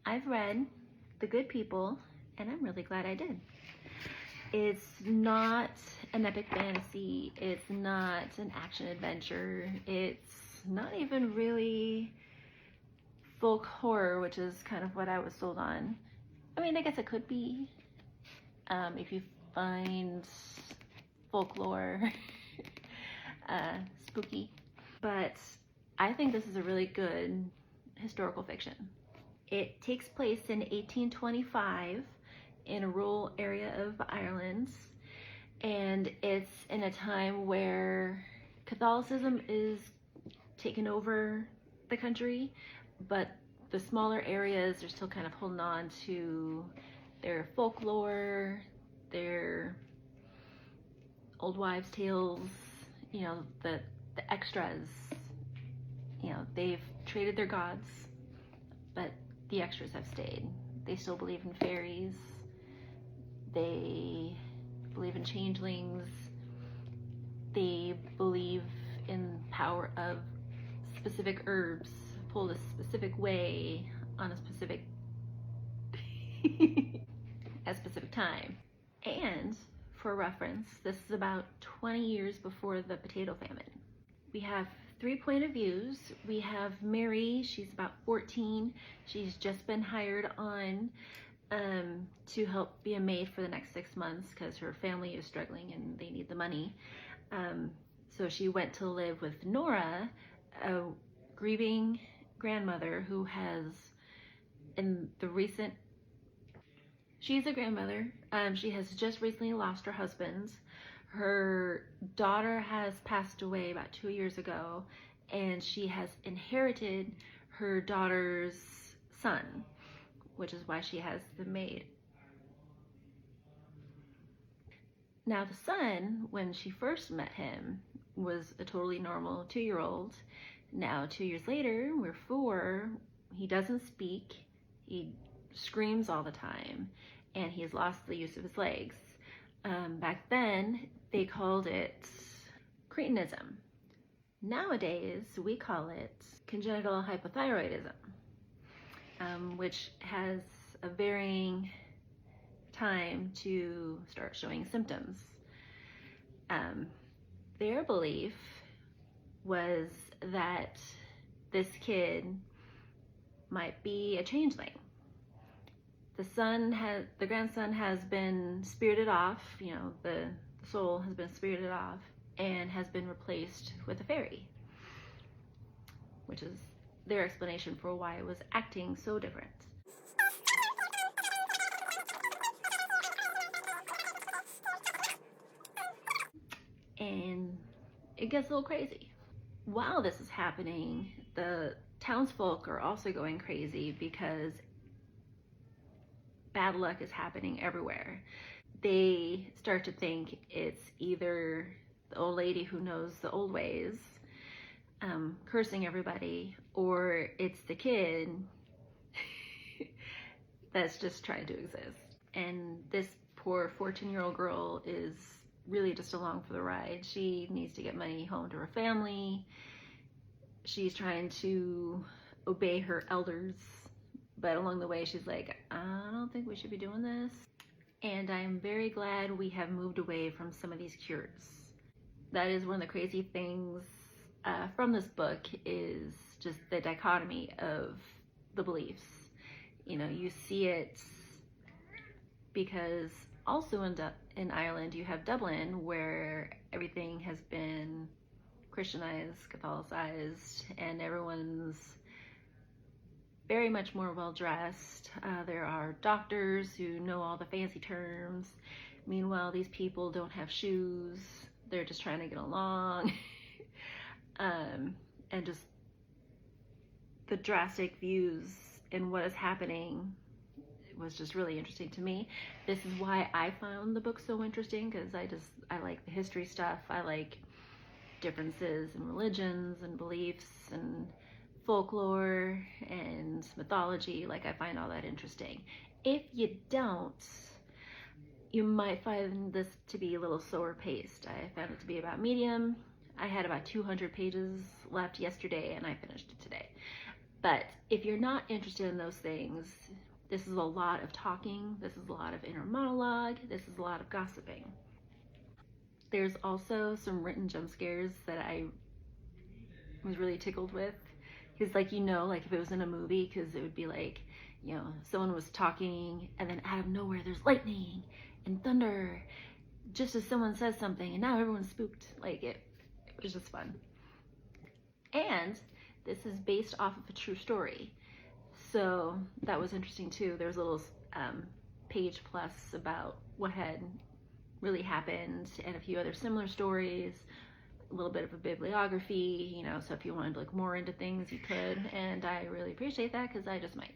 I've read The Good People, and I'm really glad I did. It's not an epic fantasy, it's not an action adventure, it's not even really folk horror, which is kind of what I was sold on. I mean, I guess it could be, if you find folklore spooky, but I think this is a really good historical fiction. It takes place in 1825 in a rural area of Ireland, and it's in a time where Catholicism is taking over the country, but the smaller areas are still kind of holding on to their folklore, their old wives' tales, you know, the extras. You know, they've traded their gods, but the extras have stayed. They still believe in fairies. They believe in changelings. They believe in power of specific herbs pulled a specific way on a specific at a specific time. And for reference, this is about 20 years before the potato famine. We have 3 point of views. We have Mary, she's about 14. She's just been hired on to help be a maid for the next 6 months because her family is struggling and they need the money. So she went to live with Nora, a grieving grandmother who has, she's a grandmother. She has just recently lost her husband. Her daughter has passed away about 2 years ago, and she has inherited her daughter's son, which is why she has the maid. Now the son, when she first met him, was a totally normal 2-year-old. Now 2 years later, we're 4, he doesn't speak, he screams all the time, and he has lost the use of his legs. Back then, they called it cretinism. Nowadays, we call it congenital hypothyroidism, which has a varying time to start showing symptoms. Their belief was that this kid might be a changeling. The grandson has been spirited off, you know, the soul has been spirited off and has been replaced with a fairy, which is their explanation for why it was acting so different. And it gets a little crazy. While this is happening, the townsfolk are also going crazy because bad luck is happening everywhere. They start to think it's either the old lady who knows the old ways, cursing everybody, or it's the kid that's just trying to exist. And this poor 14-year-old girl is really just along for the ride. She needs to get money home to her family. She's trying to obey her elders, but along the way she's like, I don't think we should be doing this. And I'm very glad we have moved away from some of these cures. That is one of the crazy things from this book, is just the dichotomy of the beliefs. You know, you see it because also in Ireland you have Dublin, where everything has been Christianized, Catholicized, and everyone's very much more well-dressed. There are doctors who know all the fancy terms. Meanwhile, these people don't have shoes. They're just trying to get along. And just the drastic views in what is happening was just really interesting to me. This is why I found the book so interesting, because I like the history stuff. I like differences in religions and beliefs and folklore and mythology. Like, I find all that interesting. If you don't, you might find this to be a little slower paced. I found it to be about medium. I had about 200 pages left yesterday and I finished it today. But if you're not interested in those things, this is a lot of talking, this is a lot of inner monologue, this is a lot of gossiping. There's also some written jump scares that I was really tickled with. Because, like, like if it was in a movie, because it would be like, someone was talking and then out of nowhere there's lightning and thunder just as someone says something, and now everyone's spooked. Like, it was just fun. And this is based off of a true story. So that was interesting too. There was a little page plus about what had really happened and a few other similar stories, a little bit of a bibliography, so if you wanted to look more into things, you could, and I really appreciate that because I just might.